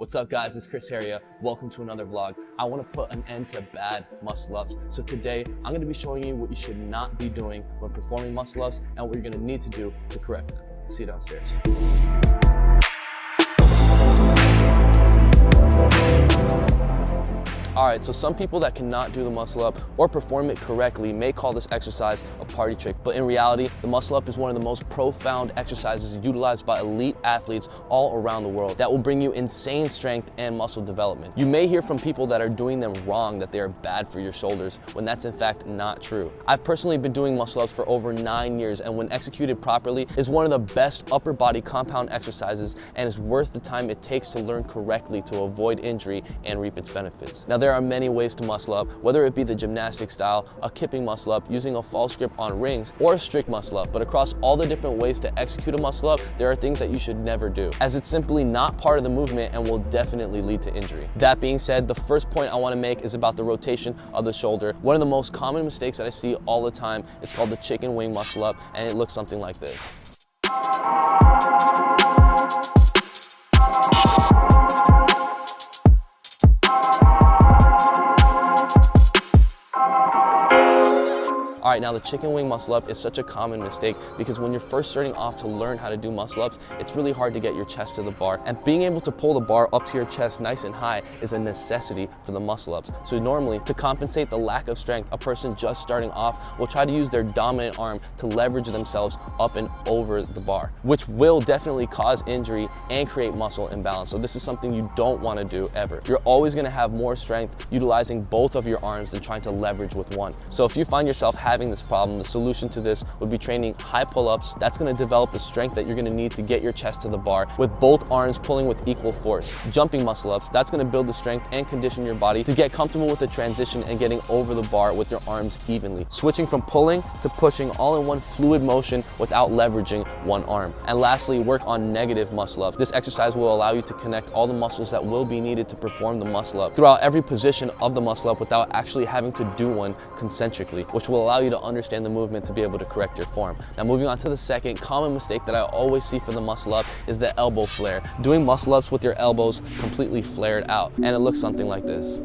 What's up guys, it's Chris here. Welcome to another vlog. I want to put an end to bad muscle ups. So today I'm going to be showing you what you should not be doing when performing muscle ups and what you're going to need to do to correct them. See you downstairs. Alright, so some people that cannot do the muscle up or perform it correctly may call this exercise a party trick, but in reality, the muscle up is one of the most profound exercises utilized by elite athletes all around the world that will bring you insane strength and muscle development. You may hear from people that are doing them wrong, that they are bad for your shoulders, when that's in fact not true. I've personally been doing muscle ups for over 9 years, and when executed properly, is one of the best upper body compound exercises and is worth the time it takes to learn correctly to avoid injury and reap its benefits. Now, there are many ways to muscle up, whether it be the gymnastic style, a kipping muscle up, using a false grip on rings, or a strict muscle up. But across all the different ways to execute a muscle up, there are things that you should never do, as it's simply not part of the movement and will definitely lead to injury. That being said, the first point I want to make is about the rotation of the shoulder. One of the most common mistakes that I see all the time is called the chicken wing muscle up, and it looks something like this. All right, now the chicken wing muscle up is such a common mistake because when you're first starting off to learn how to do muscle ups, it's really hard to get your chest to the bar. And being able to pull the bar up to your chest nice and high is a necessity for the muscle ups. So normally, to compensate the lack of strength, a person just starting off will try to use their dominant arm to leverage themselves up and over the bar, which will definitely cause injury and create muscle imbalance. So this is something you don't want to do ever. You're always going to have more strength utilizing both of your arms than trying to leverage with one. So if you find yourself having this problem, the solution to this would be training high pull-ups. That's going to develop the strength that you're going to need to get your chest to the bar with both arms pulling with equal force. Jumping muscle ups, that's going to build the strength and condition your body to get comfortable with the transition and getting over the bar with your arms evenly. Switching from pulling to pushing all in one fluid motion without leveraging one arm. And lastly, work on negative muscle ups. This exercise will allow you to connect all the muscles that will be needed to perform the muscle up throughout every position of the muscle up without actually having to do one concentrically, which will allow you to understand the movement to be able to correct your form. Now, moving on to the second common mistake that I always see for the muscle up is the elbow flare. Doing muscle ups with your elbows completely flared out, and it looks something like this.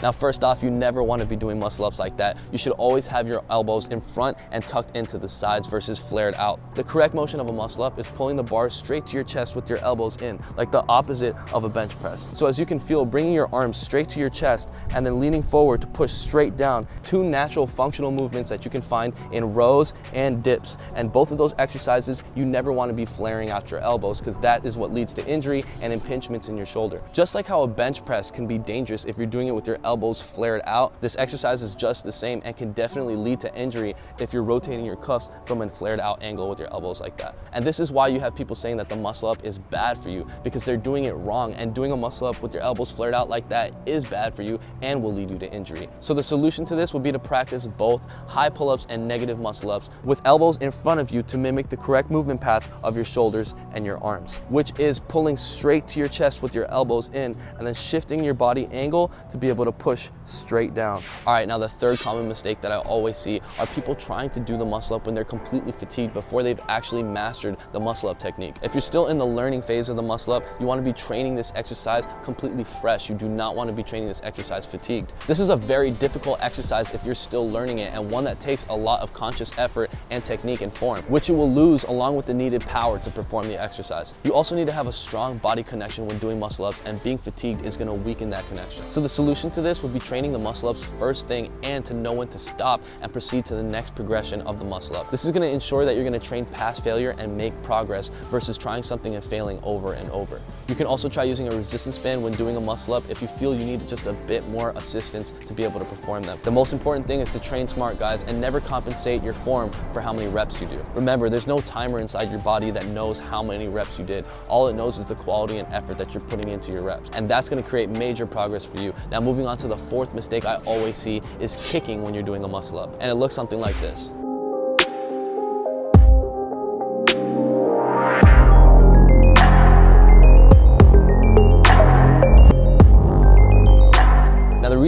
Now, first off, you never want to be doing muscle ups like that. You should always have your elbows in front and tucked into the sides versus flared out. The correct motion of a muscle up is pulling the bar straight to your chest with your elbows in, like the opposite of a bench press. So as you can feel, bringing your arms straight to your chest and then leaning forward to push straight down, two natural functional movements that you can find in rows and dips. And both of those exercises, you never want to be flaring out your elbows because that is what leads to injury and impingements in your shoulder. Just like how a bench press can be dangerous if you're doing it with your elbows flared out, this exercise is just the same and can definitely lead to injury if you're rotating your cuffs from a flared out angle with your elbows like that. And this is why you have people saying that the muscle up is bad for you, because they're doing it wrong, and doing a muscle up with your elbows flared out like that is bad for you and will lead you to injury. So the solution to this would be to practice both high pull-ups and negative muscle ups with elbows in front of you to mimic the correct movement path of your shoulders and your arms, which is pulling straight to your chest with your elbows in and then shifting your body angle to be able to push straight down. All right, now the third common mistake that I always see are people trying to do the muscle up when they're completely fatigued before they've actually mastered the muscle up technique. If you're still in the learning phase of the muscle up, you want to be training this exercise completely fresh. You do not want to be training this exercise fatigued. This is a very difficult exercise if you're still learning it, and one that takes a lot of conscious effort and technique and form, which you will lose along with the needed power to perform the exercise. You also need to have a strong body connection when doing muscle ups, and being fatigued is going to weaken that connection. So the solution to this would be training the muscle ups first thing and to know when to stop and proceed to the next progression of the muscle up. This is going to ensure that you're going to train past failure and make progress versus trying something and failing over and over. You can also try using a resistance band when doing a muscle up if you feel you need just a bit more assistance to be able to perform them. The most important thing is to train smart, guys, and never compensate your form for how many reps you do. Remember, there's no timer inside your body that knows how many reps you did. All it knows is the quality and effort that you're putting into your reps, and that's going to create major progress for you. Now, moving on to the fourth mistake I always see is kicking when you're doing a muscle up, and it looks something like this.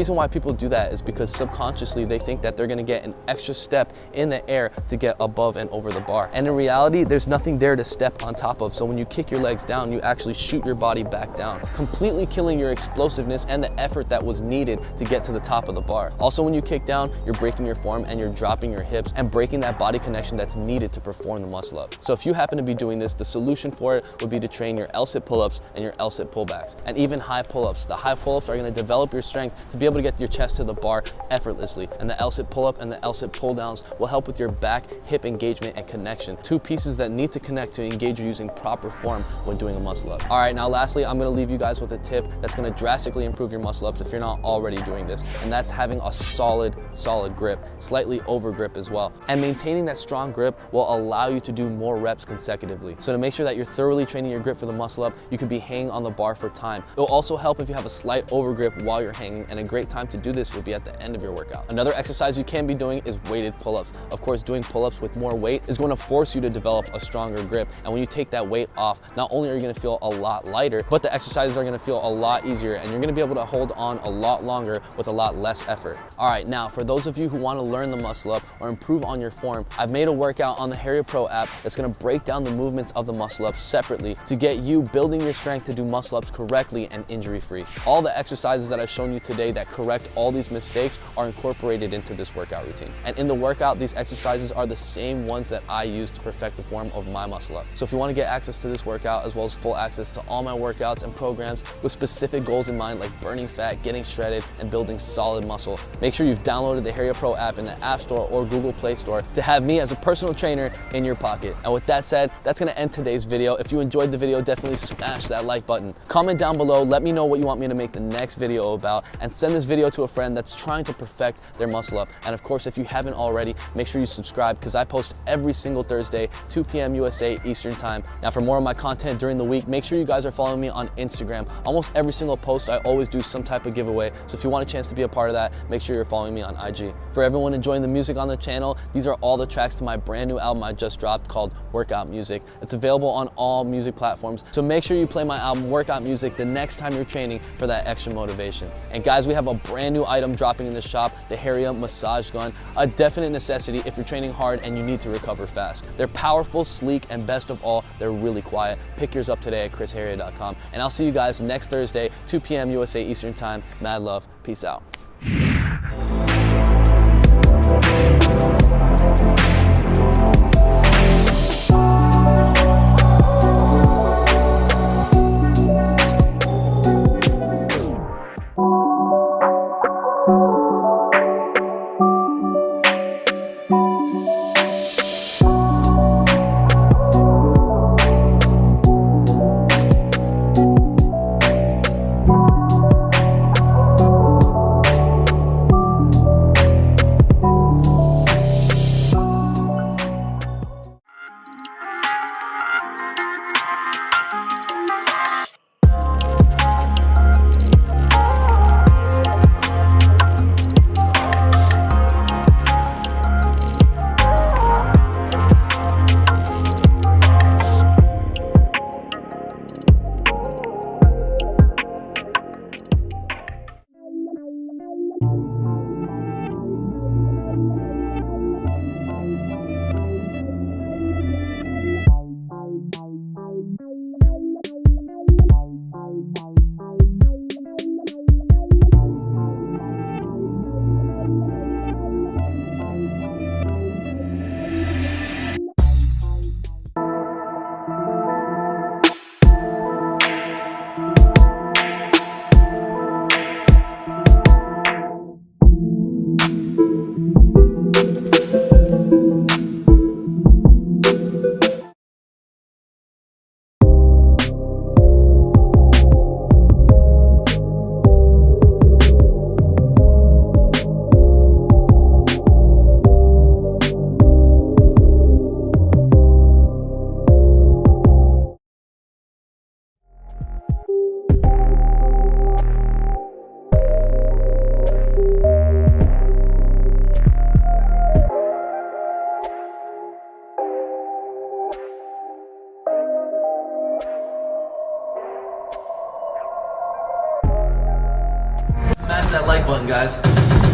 reason why people do that is because subconsciously they think that they're gonna get an extra step in the air to get above and over the bar. And in reality, there's nothing there to step on top of. So when you kick your legs down, you actually shoot your body back down, completely killing your explosiveness and the effort that was needed to get to the top of the bar. Also, when you kick down, you're breaking your form and you're dropping your hips and breaking that body connection that's needed to perform the muscle up. So if you happen to be doing this, the solution for it would be to train your L-sit pull-ups and your L-sit pullbacks, and even high pull-ups. The high pull-ups are gonna develop your strength to be able to get your chest to the bar effortlessly, and the L-sit pull-up and the L-sit pull-downs will help with your back, hip engagement, and connection. Two pieces that need to connect to engage you using proper form when doing a muscle up. All right, now lastly, I'm gonna leave you guys with a tip that's gonna drastically improve your muscle ups if you're not already doing this, and that's having a solid grip, slightly over grip as well. And maintaining that strong grip will allow you to do more reps consecutively. So to make sure that you're thoroughly training your grip for the muscle up, you could be hanging on the bar for time. It will also help if you have a slight over grip while you're hanging, and a great time to do this would be at the end of your workout. Another exercise you can be doing is weighted pull-ups. Of course, doing pull-ups with more weight is going to force you to develop a stronger grip, and when you take that weight off, not only are you going to feel a lot lighter, but the exercises are going to feel a lot easier, and you're going to be able to hold on a lot longer with a lot less effort. All right, now for those of you who want to learn the muscle up or improve on your form, I've made a workout on the Harrier Pro app that's going to break down the movements of the muscle ups separately to get you building your strength to do muscle ups correctly and injury-free. All the exercises that I've shown you today that correct all these mistakes are incorporated into this workout routine. And in the workout, these exercises are the same ones that I use to perfect the form of my muscle up. So if you want to get access to this workout, as well as full access to all my workouts and programs with specific goals in mind, like burning fat, getting shredded, and building solid muscle, make sure you've downloaded the Harrier Pro app in the App Store or Google Play Store to have me as a personal trainer in your pocket. And with that said, that's going to end today's video. If you enjoyed the video, definitely smash that like button. Comment down below, let me know what you want me to make the next video about, and send this video to a friend that's trying to perfect their muscle up. And of course, if you haven't already, make sure you subscribe, because I post every single Thursday, 2 p.m. USA Eastern Time. Now for more of my content during the week, make sure you guys are following me on Instagram. Almost every single post, I always do some type of giveaway. So if you want a chance to be a part of that, make sure you're following me on IG. For everyone enjoying the music on the channel, these are all the tracks to my brand new album I just dropped called Workout Music. It's available on all music platforms. So make sure you play my album Workout Music the next time you're training for that extra motivation. And guys, we have a brand new item dropping in the shop, the Harrier Massage Gun, a definite necessity if you're training hard and you need to recover fast. They're powerful, sleek, and best of all, they're really quiet. Pick yours up today at chrisharrier.com. And I'll see you guys next Thursday, 2 p.m. USA Eastern Time. Mad love. Peace out. button, guys.